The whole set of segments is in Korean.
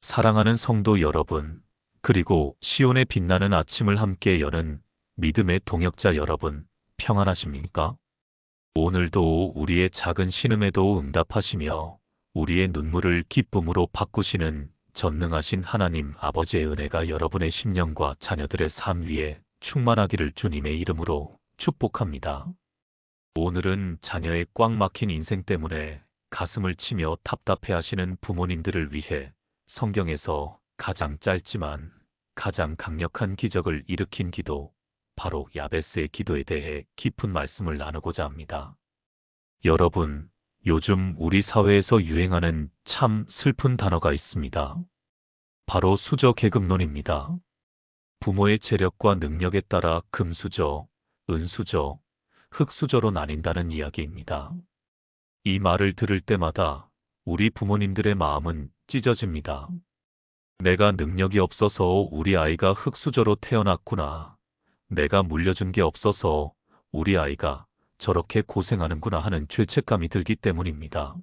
사랑하는 성도 여러분, 그리고 시온의 빛나는 아침을 함께 여는 믿음의 동역자 여러분, 평안하십니까? 오늘도 우리의 작은 신음에도 응답하시며 우리의 눈물을 기쁨으로 바꾸시는 전능하신 하나님 아버지의 은혜가 여러분의 심령과 자녀들의 삶 위에 충만하기를 주님의 이름으로 축복합니다. 오늘은 자녀의 꽉 막힌 인생 때문에 가슴을 치며 답답해하시는 부모님들을 위해 성경에서 가장 짧지만 가장 강력한 기적을 일으킨 기도, 바로 야베스의 기도에 대해 깊은 말씀을 나누고자 합니다. 여러분, 요즘 우리 사회에서 유행하는 참 슬픈 단어가 있습니다. 바로 수저 계급론입니다. 부모의 재력과 능력에 따라 금수저, 은수저, 흙수저로 나뉜다는 이야기입니다. 이 말을 들을 때마다 우리 부모님들의 마음은 찢어집니다. 내가 능력이 없어서 우리 아이가 흙수저로 태어났구나. 내가 물려준 게 없어서 우리 아이가 저렇게 고생하는구나 하는 죄책감이 들기 때문입니다.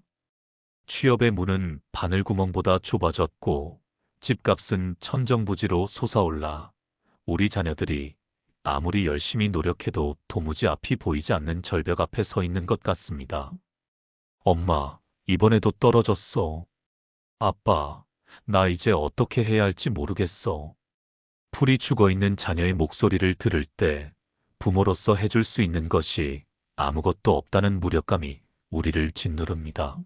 취업의 문은 바늘구멍보다 좁아졌고 집값은 천정부지로 솟아올라 우리 자녀들이 아무리 열심히 노력해도 도무지 앞이 보이지 않는 절벽 앞에 서 있는 것 같습니다. 엄마, 이번에도 떨어졌어. 아빠, 나 이제 어떻게 해야 할지 모르겠어. 풀이 죽어있는 자녀의 목소리를 들을 때 부모로서 해줄 수 있는 것이 아무것도 없다는 무력감이 우리를 짓누릅니다.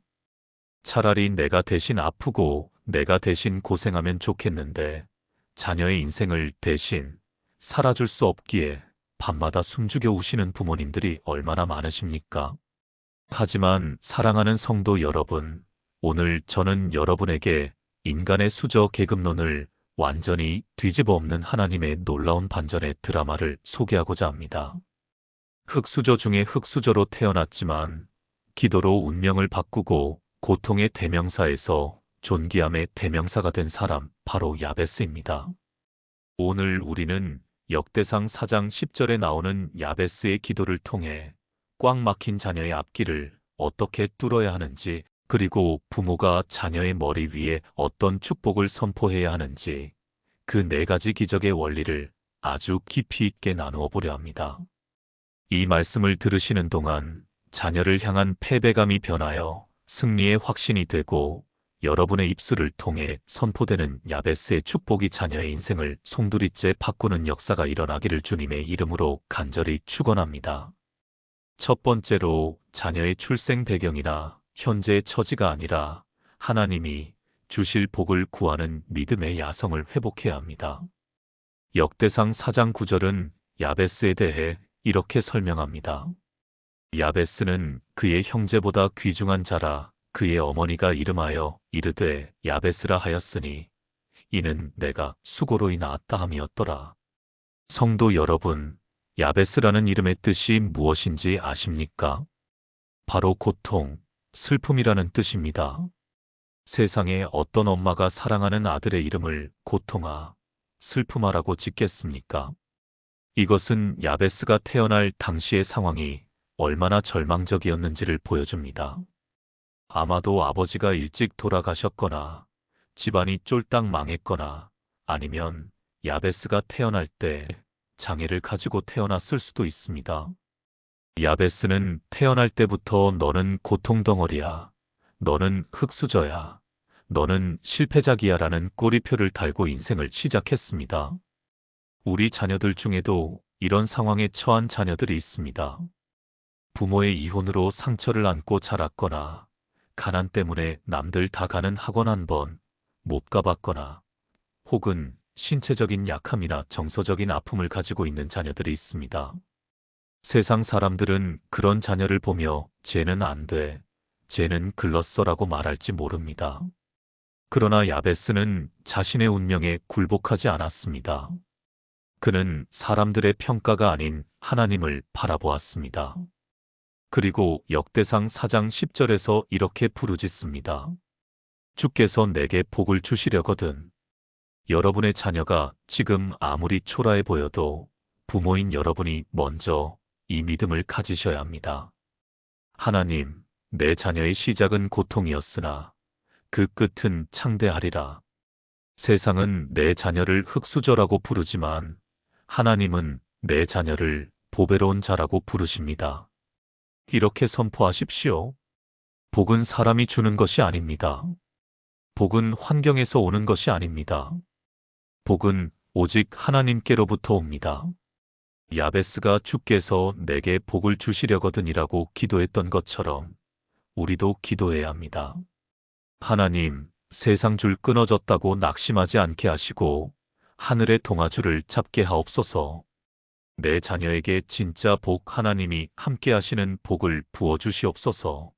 차라리 내가 대신 아프고 내가 대신 고생하면 좋겠는데 자녀의 인생을 대신 살아줄 수 없기에 밤마다 숨죽여 우시는 부모님들이 얼마나 많으십니까? 하지만 사랑하는 성도 여러분, 오늘 저는 여러분에게 인간의 수저 계급론을 완전히 뒤집어 엎는 하나님의 놀라운 반전의 드라마를 소개하고자 합니다. 흙수저 중에 흙수저로 태어났지만 기도로 운명을 바꾸고 고통의 대명사에서 존귀함의 대명사가 된 사람, 바로 야베스입니다. 오늘 우리는 역대상 4장 10절에 나오는 야베스의 기도를 통해 꽉 막힌 자녀의 앞길을 어떻게 뚫어야 하는지, 그리고 부모가 자녀의 머리 위에 어떤 축복을 선포해야 하는지, 그 네 가지 기적의 원리를 아주 깊이 있게 나누어 보려 합니다. 이 말씀을 들으시는 동안 자녀를 향한 패배감이 변하여 승리의 확신이 되고 여러분의 입술을 통해 선포되는 야베스의 축복이 자녀의 인생을 송두리째 바꾸는 역사가 일어나기를 주님의 이름으로 간절히 축원합니다. 첫 번째로 자녀의 출생 배경이나 현재의 처지가 아니라 하나님이 주실 복을 구하는 믿음의 야성을 회복해야 합니다. 역대상 4장 9절은 야베스에 대해 이렇게 설명합니다. 야베스는 그의 형제보다 귀중한 자라. 그의 어머니가 이름하여 이르되 야베스라 하였으니 이는 내가 수고로 낳았다 함이었더라. 성도 여러분, 야베스라는 이름의 뜻이 무엇인지 아십니까? 바로 고통, 슬픔이라는 뜻입니다. 세상에 어떤 엄마가 사랑하는 아들의 이름을 고통아, 슬픔아라고 짓겠습니까? 이것은 야베스가 태어날 당시의 상황이 얼마나 절망적이었는지를 보여줍니다. 아마도 아버지가 일찍 돌아가셨거나 집안이 쫄딱 망했거나 아니면 야베스가 태어날 때 장애를 가지고 태어났을 수도 있습니다. 야베스는 태어날 때부터 너는 고통덩어리야, 너는 흙수저야, 너는 실패작이야 라는 꼬리표를 달고 인생을 시작했습니다. 우리 자녀들 중에도 이런 상황에 처한 자녀들이 있습니다. 부모의 이혼으로 상처를 안고 자랐거나 가난 때문에 남들 다 가는 학원 한 번 못 가봤거나 혹은 신체적인 약함이나 정서적인 아픔을 가지고 있는 자녀들이 있습니다. 세상 사람들은 그런 자녀를 보며 쟤는 안 돼, 쟤는 글렀어라고 말할지 모릅니다. 그러나 야베스는 자신의 운명에 굴복하지 않았습니다. 그는 사람들의 평가가 아닌 하나님을 바라보았습니다. 그리고 역대상 4장 10절에서 이렇게 부르짖습니다. 주께서 내게 복을 주시려거든. 여러분의 자녀가 지금 아무리 초라해 보여도 부모인 여러분이 먼저 이 믿음을 가지셔야 합니다. 하나님, 내 자녀의 시작은 고통이었으나 그 끝은 창대하리라. 세상은 내 자녀를 흙수저라고 부르지만 하나님은 내 자녀를 보배로운 자라고 부르십니다. 이렇게 선포하십시오. 복은 사람이 주는 것이 아닙니다. 복은 환경에서 오는 것이 아닙니다. 복은 오직 하나님께로부터 옵니다. 야베스가 주께서 내게 복을 주시려거든이라고 기도했던 것처럼 우리도 기도해야 합니다. 하나님, 세상 줄 끊어졌다고 낙심하지 않게 하시고 하늘의 동아줄을 잡게 하옵소서. 내 자녀에게 진짜 복 하나님이 함께 하시는 복을 부어주시옵소서.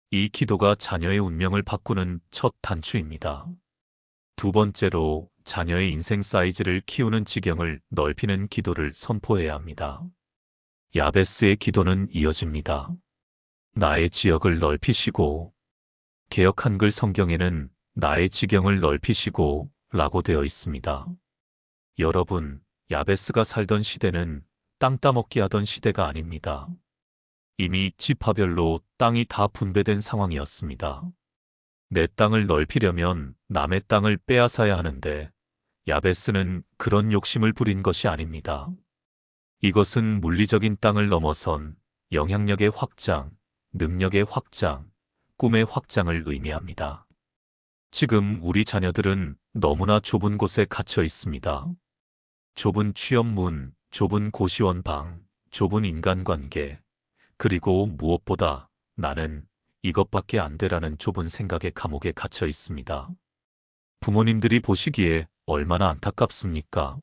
이 기도가 자녀의 운명을 바꾸는 첫 단추입니다. 두 번째로 자녀의 인생 사이즈를 키우는 지경을 넓히는 기도를 선포해야 합니다. 야베스의 기도는 이어집니다. 나의 지역을 넓히시고, 개역 한글 성경에는 나의 지경을 넓히시고 라고 되어 있습니다. 여러분, 야베스가 살던 시대는 땅 따먹기 하던 시대가 아닙니다. 이미 지파별로 땅이 다 분배된 상황이었습니다. 내 땅을 넓히려면 남의 땅을 빼앗아야 하는데 야베스는 그런 욕심을 부린 것이 아닙니다. 이것은 물리적인 땅을 넘어선 영향력의 확장, 능력의 확장, 꿈의 확장을 의미합니다. 지금 우리 자녀들은 너무나 좁은 곳에 갇혀 있습니다. 좁은 취업문, 좁은 고시원 방, 좁은 인간관계, 그리고 무엇보다 나는 이것밖에 안 되라는 좁은 생각의 감옥에 갇혀 있습니다. 부모님들이 보시기에 얼마나 안타깝습니까?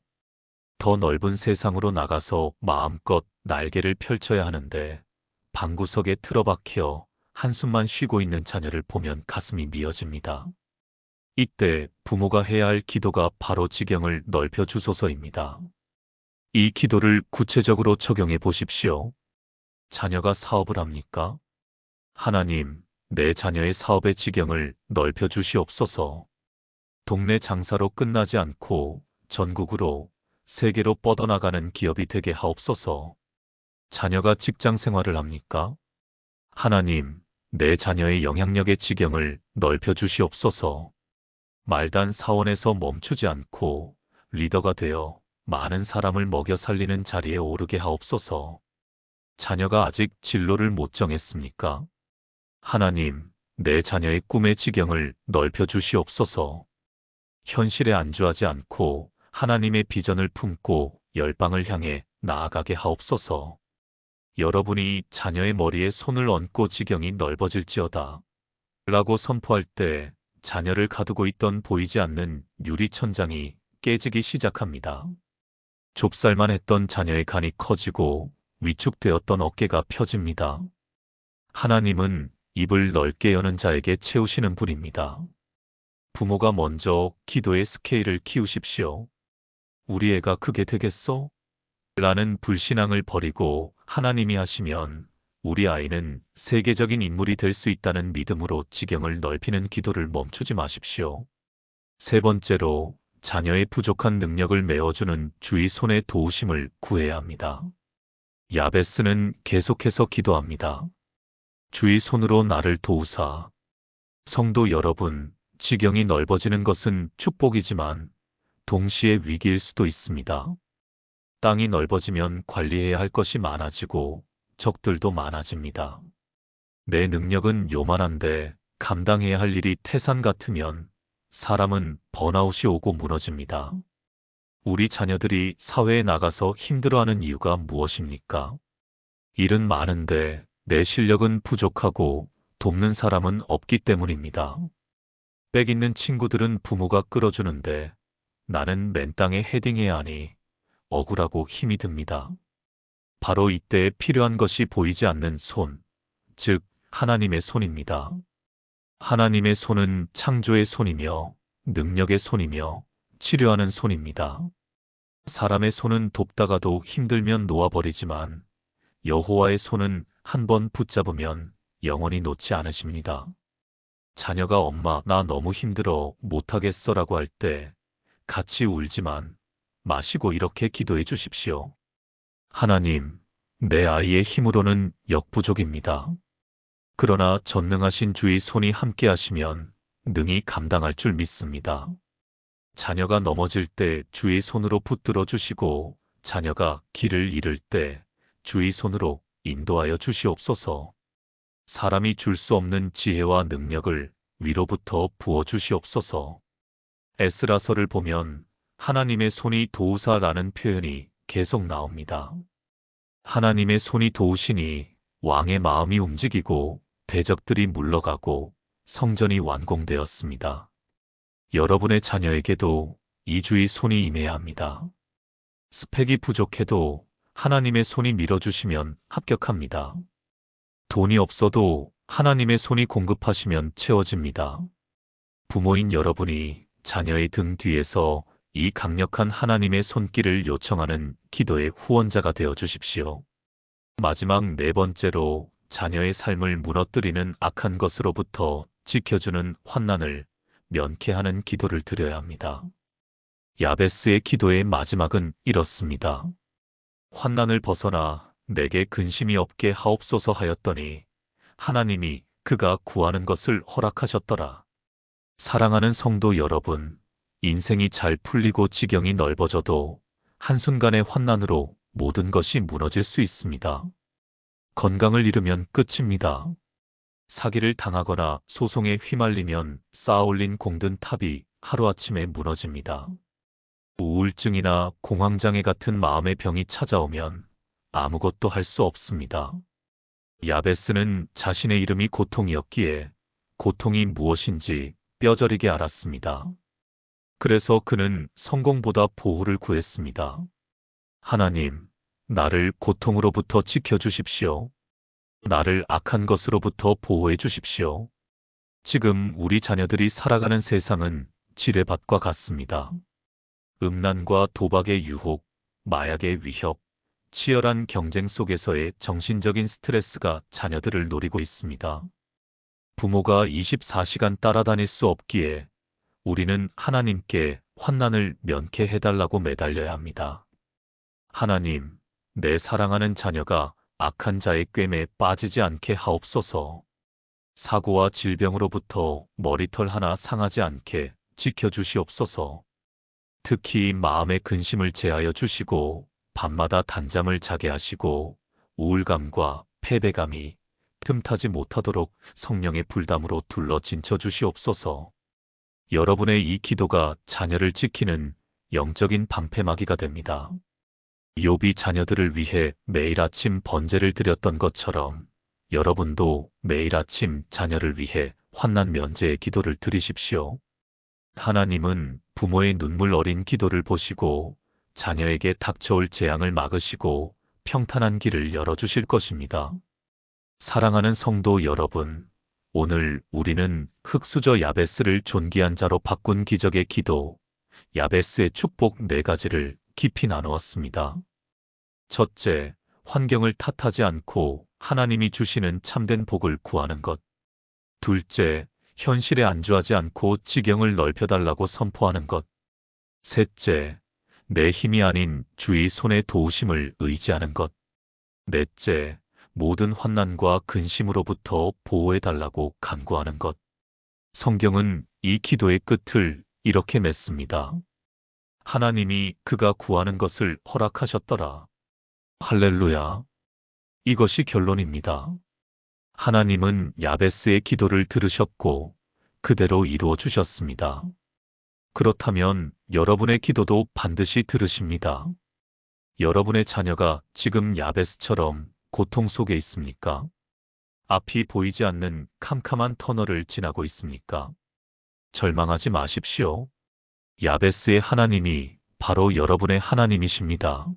더 넓은 세상으로 나가서 마음껏 날개를 펼쳐야 하는데 방구석에 틀어박혀 한숨만 쉬고 있는 자녀를 보면 가슴이 미어집니다. 이때 부모가 해야 할 기도가 바로 지경을 넓혀 주소서입니다. 이 기도를 구체적으로 적용해 보십시오. 자녀가 사업을 합니까? 하나님, 내 자녀의 사업의 지경을 넓혀 주시옵소서. 동네 장사로 끝나지 않고 전국으로, 세계로 뻗어나가는 기업이 되게 하옵소서. 자녀가 직장 생활을 합니까? 하나님, 내 자녀의 영향력의 지경을 넓혀 주시옵소서. 말단 사원에서 멈추지 않고 리더가 되어 많은 사람을 먹여 살리는 자리에 오르게 하옵소서. 자녀가 아직 진로를 못 정했습니까? 하나님, 내 자녀의 꿈의 지경을 넓혀 주시옵소서. 현실에 안주하지 않고 하나님의 비전을 품고 열방을 향해 나아가게 하옵소서. 여러분이 자녀의 머리에 손을 얹고 지경이 넓어질지어다 라고 선포할 때 자녀를 가두고 있던 보이지 않는 유리천장이 깨지기 시작합니다. 좁쌀만 했던 자녀의 간이 커지고 위축되었던 어깨가 펴집니다. 하나님은 입을 넓게 여는 자에게 채우시는 분입니다. 부모가 먼저 기도의 스케일을 키우십시오. 우리 애가 그게 되겠어? 라는 불신앙을 버리고 하나님이 하시면 우리 아이는 세계적인 인물이 될 수 있다는 믿음으로 지경을 넓히는 기도를 멈추지 마십시오. 세 번째로 자녀의 부족한 능력을 메워주는 주의 손의 도우심을 구해야 합니다. 야베스는 계속해서 기도합니다. 주의 손으로 나를 도우사. 성도 여러분, 지경이 넓어지는 것은 축복이지만 동시에 위기일 수도 있습니다. 땅이 넓어지면 관리해야 할 것이 많아지고 적들도 많아집니다. 내 능력은 요만한데 감당해야 할 일이 태산 같으면 사람은 번아웃이 오고 무너집니다. 우리 자녀들이 사회에 나가서 힘들어하는 이유가 무엇입니까? 일은 많은데 내 실력은 부족하고 돕는 사람은 없기 때문입니다. 빽 있는 친구들은 부모가 끌어주는데 나는 맨 땅에 헤딩해야 하니 억울하고 힘이 듭니다. 바로 이때에 필요한 것이 보이지 않는 손, 즉 하나님의 손입니다. 하나님의 손은 창조의 손이며 능력의 손이며 치료하는 손입니다. 사람의 손은 돕다가도 힘들면 놓아버리지만 여호와의 손은 한번 붙잡으면 영원히 놓지 않으십니다. 자녀가 엄마 나 너무 힘들어 못하겠어라고 할 때 같이 울지만 마시고 이렇게 기도해 주십시오. 하나님, 내 아이의 힘으로는 역부족입니다. 그러나 전능하신 주의 손이 함께 하시면 능히 감당할 줄 믿습니다. 자녀가 넘어질 때 주의 손으로 붙들어 주시고 자녀가 길을 잃을 때 주의 손으로 인도하여 주시옵소서. 사람이 줄 수 없는 지혜와 능력을 위로부터 부어 주시옵소서. 에스라서를 보면 하나님의 손이 도우사라는 표현이 계속 나옵니다. 하나님의 손이 도우시니 왕의 마음이 움직이고 대적들이 물러가고 성전이 완공되었습니다. 여러분의 자녀에게도 이 주의 손이 임해야 합니다. 스펙이 부족해도 하나님의 손이 밀어주시면 합격합니다. 돈이 없어도 하나님의 손이 공급하시면 채워집니다. 부모인 여러분이 자녀의 등 뒤에서 이 강력한 하나님의 손길을 요청하는 기도의 후원자가 되어 주십시오. 마지막 네 번째로 자녀의 삶을 무너뜨리는 악한 것으로부터 지켜주는 환난을 면케하는 기도를 드려야 합니다. 야베스의 기도의 마지막은 이렇습니다. 환난을 벗어나 내게 근심이 없게 하옵소서 하였더니 하나님이 그가 구하는 것을 허락하셨더라. 사랑하는 성도 여러분, 인생이 잘 풀리고 지경이 넓어져도 한순간의 환난으로 모든 것이 무너질 수 있습니다. 건강을 잃으면 끝입니다. 사기를 당하거나 소송에 휘말리면 쌓아올린 공든 탑이 하루아침에 무너집니다. 우울증이나 공황장애 같은 마음의 병이 찾아오면 아무것도 할 수 없습니다. 야베스는 자신의 이름이 고통이었기에 고통이 무엇인지 뼈저리게 알았습니다. 그래서 그는 성공보다 보호를 구했습니다. 하나님, 나를 고통으로부터 지켜주십시오. 나를 악한 것으로부터 보호해 주십시오. 지금 우리 자녀들이 살아가는 세상은 지뢰밭과 같습니다. 음란과 도박의 유혹, 마약의 위협, 치열한 경쟁 속에서의 정신적인 스트레스가 자녀들을 노리고 있습니다. 부모가 24시간 따라다닐 수 없기에 우리는 하나님께 환난을 면케해달라고 매달려야 합니다. 하나님, 내 사랑하는 자녀가 악한 자의 꿰매에 빠지지 않게 하옵소서. 사고와 질병으로부터 머리털 하나 상하지 않게 지켜주시옵소서. 특히 마음의 근심을 제하여 주시고 밤마다 단잠을 자게 하시고 우울감과 패배감이 틈타지 못하도록 성령의 불담으로 둘러 진쳐 주시옵소서. 여러분의 이 기도가 자녀를 지키는 영적인 방패막이가 됩니다. 욥이 자녀들을 위해 매일 아침 번제를 드렸던 것처럼 여러분도 매일 아침 자녀를 위해 환난 면제의 기도를 드리십시오. 하나님은 부모의 눈물 어린 기도를 보시고 자녀에게 닥쳐올 재앙을 막으시고 평탄한 길을 열어주실 것입니다. 사랑하는 성도 여러분, 오늘 우리는 흙수저 야베스를 존귀한 자로 바꾼 기적의 기도, 야베스의 축복 4가지를 깊이 나누었습니다. 첫째, 환경을 탓하지 않고 하나님이 주시는 참된 복을 구하는 것. 둘째, 현실에 안주하지 않고 지경을 넓혀달라고 선포하는 것. 셋째, 내 힘이 아닌 주의 손의 도우심을 의지하는 것. 넷째, 모든 환난과 근심으로부터 보호해달라고 간구하는 것. 성경은 이 기도의 끝을 이렇게 맺습니다. 하나님이 그가 구하는 것을 허락하셨더라. 할렐루야. 이것이 결론입니다. 하나님은 야베스의 기도를 들으셨고 그대로 이루어 주셨습니다. 그렇다면 여러분의 기도도 반드시 들으십니다. 여러분의 자녀가 지금 야베스처럼 고통 속에 있습니까? 앞이 보이지 않는 캄캄한 터널을 지나고 있습니까? 절망하지 마십시오. 야베스의 하나님이 바로 여러분의 하나님이십니다.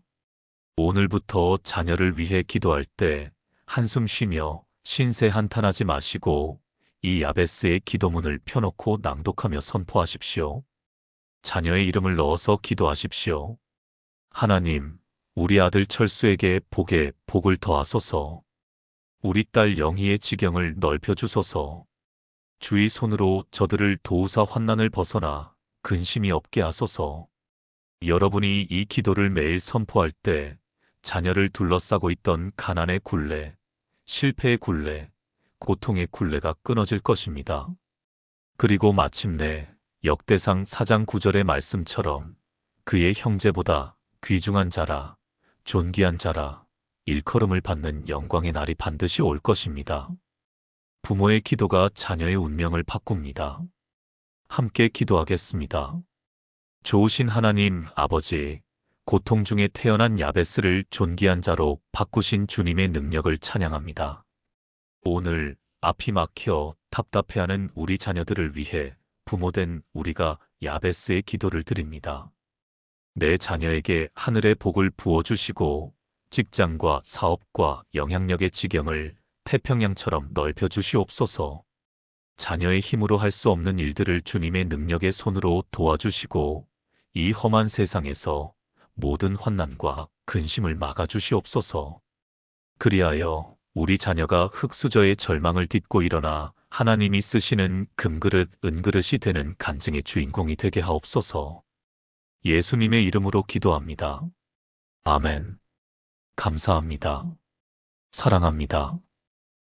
오늘부터 자녀를 위해 기도할 때 한숨 쉬며 신세 한탄하지 마시고 이 야베스의 기도문을 펴놓고 낭독하며 선포하십시오. 자녀의 이름을 넣어서 기도하십시오. 하나님, 우리 아들 철수에게 복에 복을 더하소서. 우리 딸 영희의 지경을 넓혀주소서. 주의 손으로 저들을 도우사 환난을 벗어나 근심이 없게 하소서. 여러분이 이 기도를 매일 선포할 때 자녀를 둘러싸고 있던 가난의 굴레, 실패의 굴레, 고통의 굴레가 끊어질 것입니다. 그리고 마침내 역대상 4장 9절의 말씀처럼 그의 형제보다 귀중한 자라, 존귀한 자라, 일컬음을 받는 영광의 날이 반드시 올 것입니다. 부모의 기도가 자녀의 운명을 바꿉니다. 함께 기도하겠습니다. 좋으신 하나님 아버지, 고통 중에 태어난 야베스를 존귀한 자로 바꾸신 주님의 능력을 찬양합니다. 오늘 앞이 막혀 답답해하는 우리 자녀들을 위해 부모된 우리가 야베스의 기도를 드립니다. 내 자녀에게 하늘의 복을 부어주시고 직장과 사업과 영향력의 지경을 태평양처럼 넓혀 주시옵소서. 자녀의 힘으로 할 수 없는 일들을 주님의 능력의 손으로 도와주시고 이 험한 세상에서 모든 환난과 근심을 막아주시옵소서. 그리하여 우리 자녀가 흙수저의 절망을 딛고 일어나 하나님이 쓰시는 금그릇, 은그릇이 되는 간증의 주인공이 되게 하옵소서. 예수님의 이름으로 기도합니다. 아멘. 감사합니다. 사랑합니다.